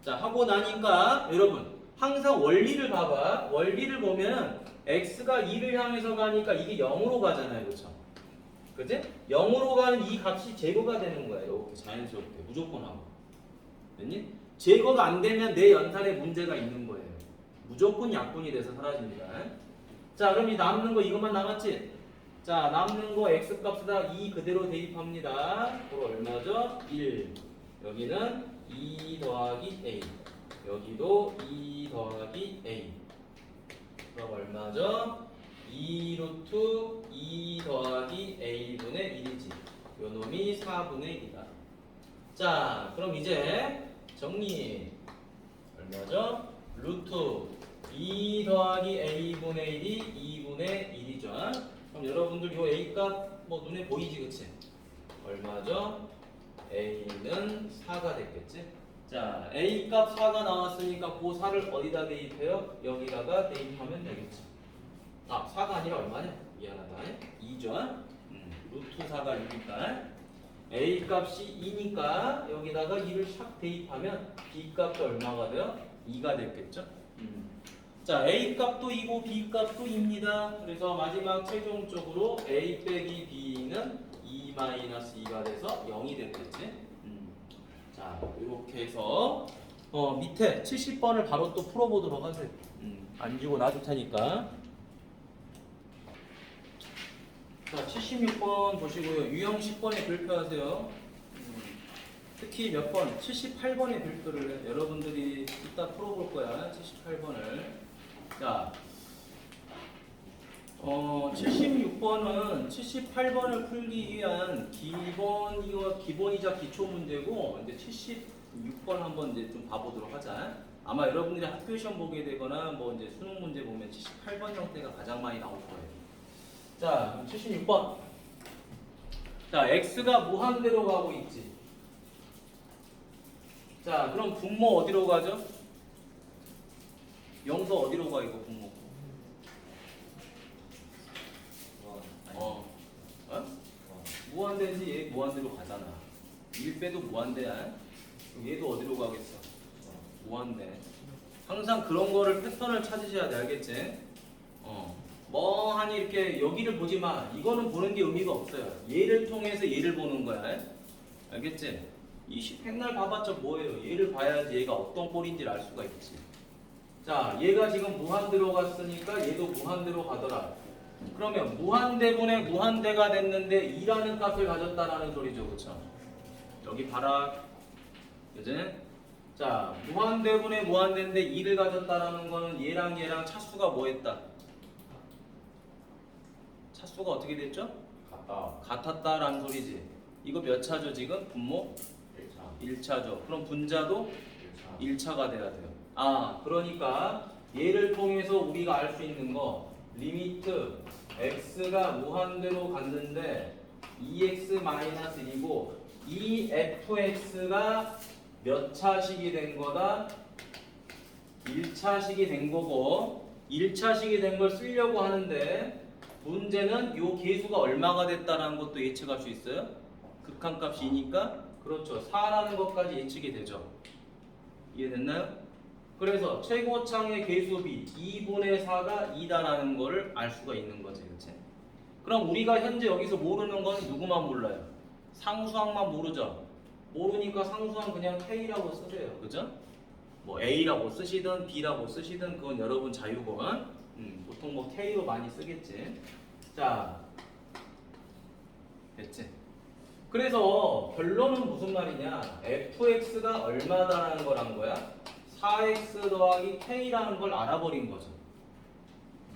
자, 하고 나니까 여러분 항상 원리를 봐봐. 원리를 보면 x가 2를 향해서 가니까 이게 0으로 가잖아요. 그렇죠? 그치? 0으로 가는 이 값이 제거가 되는 거예요. 이렇게 자연스럽게 무조건 하고. 됐니? 제거가 안 되면 내 연산에 문제가 있는 거예요. 무조건 약분이 돼서 사라집니다. 자, 그럼 이 남는 거 이것만 남았지? 자, 남는 거 x 값에다 2 그대로 대입합니다. 그럼 얼마죠? 1. 여기는 2 더하기 a. 여기도 2 더하기 a. 그럼 얼마죠? 2 루트 2 더하기 a분의 1이지. 요 놈이 4분의 1이다. 자, 그럼 이제 정리. 얼마죠? 루트 2 더하기 a분의 1이 2분의 1이죠. 그럼 여러분들 요 a 값 뭐 눈에 보이지, 그치? 얼마죠? a는 4가 됐겠지? 자, a 값 4가 나왔으니까 그 4를 어디다 대입해요? 여기다가 대입하면 되겠지. 아, 4가 아니라 얼마냐? 미안하다. 2죠? 루트 4가 2니까 a 값이 2니까 여기다가 2를 샥 대입하면 b 값도 얼마가 돼요? 2가 됐겠죠? 자, a 값도 2고 b 값도 2입니다. 그래서 마지막 최종적으로 a 빼기 b는 2-2가 돼서 0이 됐겠지? 자, 이렇게 해서 밑에 70번을 바로 또 풀어보도록 하세요. 안 주고 놔둘 테니까. 자, 76번 보시고요. 유형 10번에 별표하세요. 특히 몇 번? 78번에 별표를 해. 여러분들이 이따 풀어볼 거야. 78번을. 자, 76번은 78번을 풀기 위한 기본이자 기초 문제고, 이제 76번 한번 이제 좀 봐보도록 하자. 아마 여러분들이 학교 시험 보게 되거나 뭐 이제 수능 문제 보면 78번 형태가 가장 많이 나올 거예요. 자, 76번. 자, x가 무한대로 가고 있지. 자, 그럼 분모 어디로 가죠? 영도 어디로 가, 이거 분모? 무한대지. 얘 무한대로 가잖아. 1 빼도 무한대야. 그럼 얘도 어디로 가겠어? 무한대. 항상 그런 거를 패턴을 찾으셔야 돼. 알겠지? 멍하니 이렇게 여기를 보지 마. 이거는 보는 게 의미가 없어요. 얘를 통해서 얘를 보는 거야. 알겠지? 이 백날 봐봤자 뭐예요? 얘를 봐야지 얘가 어떤 꼴인지를 알 수가 있지. 자, 얘가 지금 무한대로 갔으니까 얘도 무한대로 가더라. 그러면 무한대분의 무한대가 됐는데 2라는 값을 가졌다라는 소리죠. 그쵸? 여기 봐라. 그지? 자, 무한대분의 무한대인데 2를 가졌다라는 거는 얘랑 얘랑 차수가 뭐 했다? 차수가 어떻게 됐죠? 같았다라는 소리지. 이거 몇 차죠 지금? 분모? 1차죠. 그럼 분자도 1차가 돼야 돼요. 아, 그러니까 얘를 통해서 우리가 알 수 있는 거 리미트 x가 무한대로 갔는데 2x-1이고 이 fx가 몇 차식이 된 거다? 1차식이 된 거고 1차식이 된 걸 쓰려고 하는데 문제는 요 계수가 얼마가 됐다라는 것도 예측할 수 있어요? 극한값이니까 그렇죠. 4라는 것까지 예측이 되죠. 이해됐나요? 그래서 최고창의 계수비 2분의 4가 2다라는 거를 알 수가 있는 거지. 그치? 그럼 우리가 현재 여기서 모르는 건 누구만 몰라요? 상수항만 모르죠? 모르니까 상수항 그냥 K라고 쓰세요. 그죠? 뭐 A라고 쓰시든 B라고 쓰시든 그건 여러분 자유고 보통 뭐 K로 많이 쓰겠지. 자, 됐지? 그래서 결론은 무슨 말이냐? fx가 얼마다라는 거란 거야? 4x 더하기 k라는 걸 알아버린 거죠.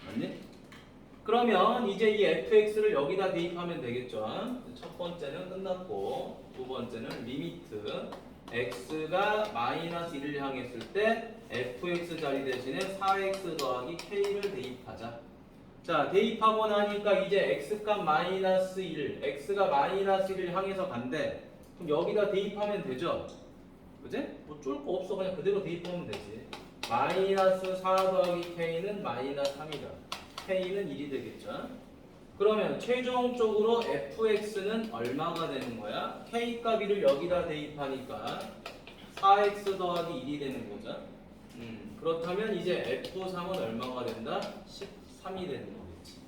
맞니? 그러면 이제 이 fx를 여기다 대입하면 되겠죠. 첫 번째는 끝났고 두 번째는 리미트 x가 마이너스 1을 향했을 때 fx 자리 대신에 4x 더하기 k를 대입하자. 자, 대입하고 나니까 이제 x값 마이너스 1, x가 마이너스 1을 향해서 간대. 그럼 여기다 대입하면 되죠? 그지? 뭐 쫄 거 없어. 그냥 그대로 대입하면 되지. 마이너스 4 더하기 k는 마이너스 3이다. k는 1이 되겠죠? 그러면 최종적으로 fx는 얼마가 되는 거야? k 값 1을 여기다 대입하니까 4x 더하기 1이 되는 거죠? 그렇다면 이제 f3은 얼마가 된다? 13이 되는 거겠지.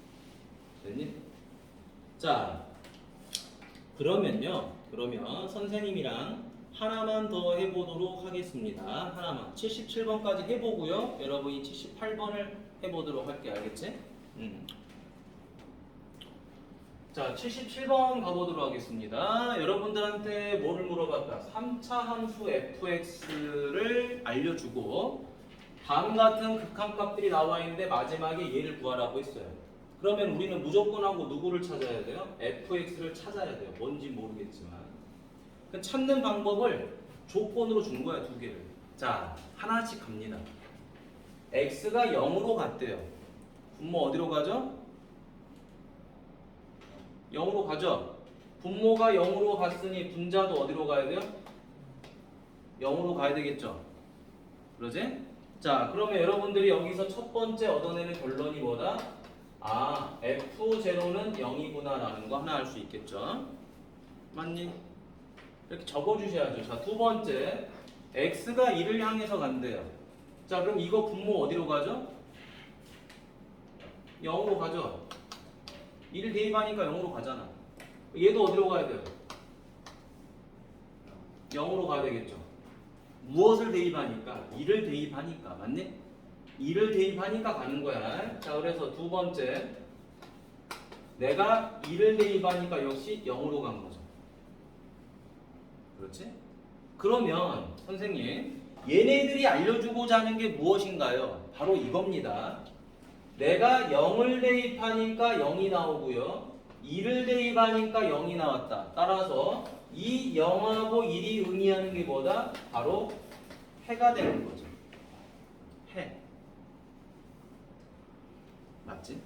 됐니? 자, 그러면 선생님이랑 하나만 더 해보도록 하겠습니다. 하나만. 77번까지 해보고요. 여러분이 78번을 해보도록 할게. 알겠지? 자, 77번 가보도록 하겠습니다. 여러분들한테 뭐를 물어봤다? 3차 함수 fx를 알려주고 다음 같은 극한값들이 나와 있는데 마지막에 얘를 구하라고 했어요. 그러면 우리는 무조건 하고 누구를 찾아야 돼요? fx를 찾아야 돼요. 뭔지 모르겠지만. 그 찾는 방법을 조건으로 준 거야, 두 개를. 자, 하나씩 갑니다. x가 0으로 갔대요. 분모 어디로 가죠? 0으로 가죠? 분모가 0으로 갔으니 분자도 어디로 가야 돼요? 0으로 가야 되겠죠? 그러지? 자, 그러면 여러분들이 여기서 첫 번째 얻어내는 결론이 뭐다? 아, F0는 0이구나 라는 거 하나 알 수 있겠죠? 맞니? 이렇게 적어주셔야죠. 자, 두 번째 X가 1을 향해서 간대요. 자, 그럼 이거 분모 어디로 가죠? 0으로 가죠? 1을 대입하니까 0으로 가잖아. 얘도 어디로 가야 돼요? 0으로 가야 되겠죠? 무엇을 대입하니까? 2를 대입하니까. 맞니? 2를 대입하니까 가는 거야. 자, 그래서 두 번째 내가 2를 대입하니까 역시 0으로 간 거죠. 그렇지? 그러면 선생님 얘네들이 알려주고자 하는 게 무엇인가요? 바로 이겁니다. 내가 0을 대입하니까 0이 나오고요. 2를 대입하니까 0이 나왔다. 따라서 이 0하고 1이 의미하는 게 뭐다? 바로 해가 되는 거죠. 해. 맞지?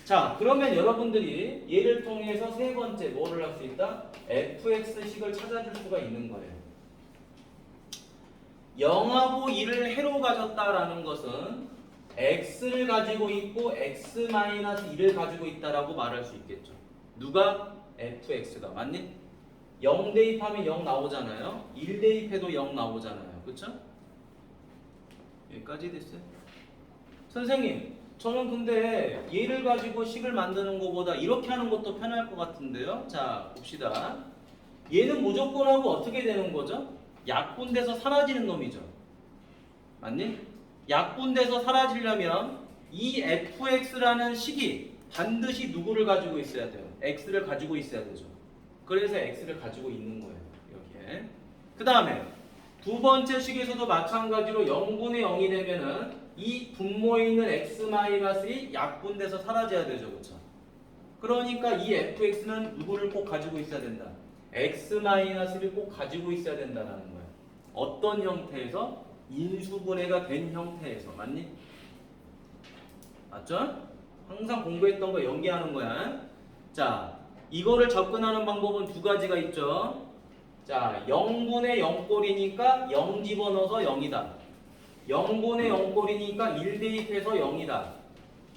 자, 그러면 여러분들이 얘를 통해서 세 번째 뭐를 할 수 있다? fx식을 찾아줄 수가 있는 거예요. 0하고 2를 해로 가졌다라는 것은 x를 가지고 있고 x-1을 가지고 있다라고 말할 수 있겠죠. 누가? fx가. 맞니? 0 대입하면 0 나오잖아요. 1 대입해도 0 나오잖아요. 그렇죠? 여기까지 됐어요. 선생님, 저는 근데 얘를 가지고 식을 만드는 것보다 이렇게 하는 것도 편할 것 같은데요. 자, 봅시다. 얘는 무조건 하고 어떻게 되는 거죠? 약분돼서 사라지는 놈이죠. 맞니? 약분돼서 사라지려면 이 fx라는 식이 반드시 누구를 가지고 있어야 돼요? x를 가지고 있어야 되죠. 그래서 x를 가지고 있는 거예요. 여기에. 그 다음에 두 번째 식에서도 마찬가지로 0분의 0이 되면은 이 분모에 있는 x-이 약분돼서 사라져야 되죠. 그렇죠? 그러니까 이 fx는 누구를 꼭 가지고 있어야 된다? x-를 꼭 가지고 있어야 된다는 거예요. 어떤 형태에서? 인수분해가 된 형태에서. 맞니? 맞죠? 항상 공부했던 거 연기하는 거야. 자, 이거를 접근하는 방법은 두 가지가 있죠. 자, 0분의 0꼴이니까 0 집어넣어서 0이다. 0분의 0꼴이니까 1 대입해서 0이다.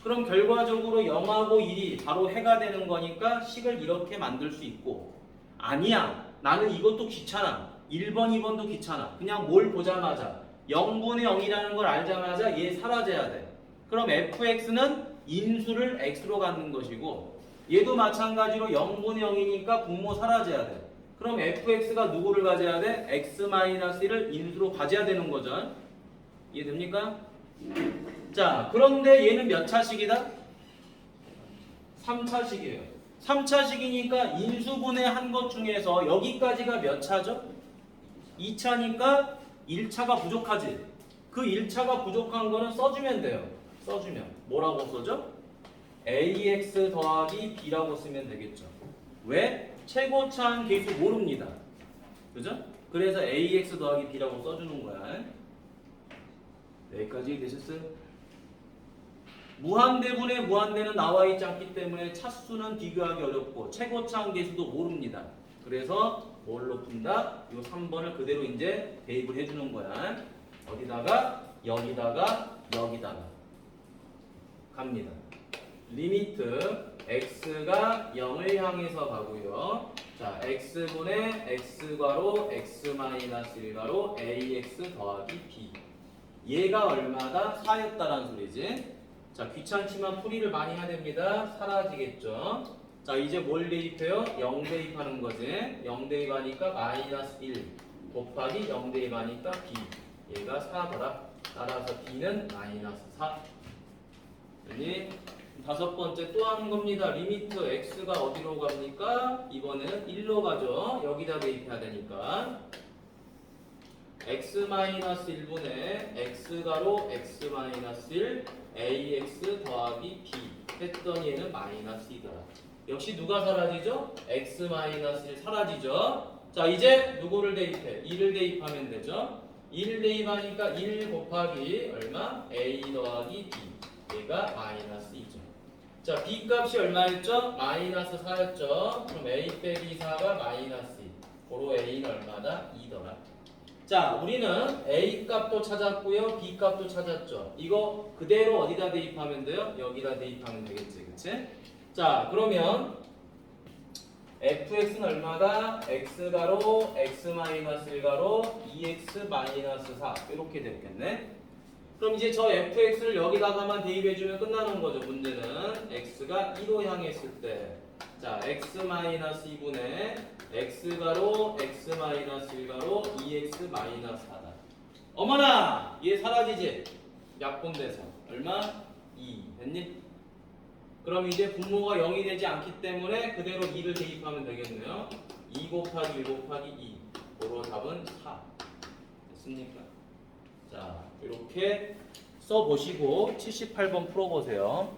그럼 결과적으로 0하고 1이 바로 해가 되는 거니까 식을 이렇게 만들 수 있고, 아니야, 나는 이것도 귀찮아. 1번, 2번도 귀찮아. 그냥 뭘 보자마자 0분의 0이라는 걸 알자마자 얘 사라져야 돼. 그럼 fx는 인수를 x로 갖는 것이고, 얘도 마찬가지로 0분의 0이니까 분모 사라져야 돼. 그럼 fx가 누구를 가져야 돼? x-1을 인수로 가져야 되는 거죠. 이해됩니까? 자, 그런데 얘는 몇 차식이다? 3차식이에요. 3차식이니까 인수분해한 것 중에서 여기까지가 몇 차죠? 2차니까 1차가 부족하지. 그 1차가 부족한 거는 써주면 돼요. 써주면. 뭐라고 써줘? ax 더하기 b라고 쓰면 되겠죠. 왜? 최고차항 계수 모릅니다. 그죠? 그래서 ax 더하기 b라고 써주는 거야. 여기까지 되셨어요? 무한대분의 무한대는 나와 있지 않기 때문에 차수는 비교하기 어렵고 최고차항 계수도 모릅니다. 그래서 뭘로 푼다? 이 3번을 그대로 이제 대입을 해주는 거야. 어디다가? 여기다가 여기다가 갑니다. 리미트 x가 0을 향해서 가고요. 자, x분의 x괄호 x-1괄호 ax 더하기 b. 얘가 얼마다? 4였다라는 소리지. 자, 귀찮지만 풀이를 많이 해야 됩니다. 사라지겠죠. 자, 이제 뭘 대입해요? 0 대입하는 거지. 0 대입하니까 마이너스 1 곱하기 0 대입하니까 b. 얘가 4더라. 따라서 b는 마이너스 4. 그러니 다섯 번째 또 하는 겁니다. 리미트 x가 어디로 갑니까? 이번에는 1로 가죠. 여기다 대입해야 되니까. x-1분의 x가로 x-1 ax 더하기 b 했더니 얘는 마이너스 2더라. 역시 누가 사라지죠? x-1 사라지죠. 자, 이제 누구를 대입해? 2를 대입하면 되죠. 1 대입하니까 1 곱하기 얼마? a 더하기 b. 얘가 마이너스 2죠. 자, b 값이 얼마였죠? 마이너스 4였죠. 그럼 a 빼기 4가 마이너스 2. 고로 a는 얼마다? 2더라. 자, 우리는 a 값도 찾았고요, b 값도 찾았죠. 이거 그대로 어디다 대입하면 돼요? 여기다 대입하면 되겠지, 그치? 자, 그러면 fx는 얼마다? x가로 x-1가로 2x-4 이렇게 되겠네. 그럼 이제 저 fx를 여기다가만 대입해주면 끝나는 거죠. 문제는 x가 1로 향했을 때, 자, x-2분의 x가로 x-1가로 2x-4다. 어머나! 얘 사라지지? 약분돼서 얼마? 2 됐니? 그럼 이제 분모가 0이 되지 않기 때문에 그대로 2를 대입하면 되겠네요. 2 곱하기 1 곱하기 2. 고로 답은 4 됐습니까? 자, 이렇게 써보시고 78번 풀어보세요.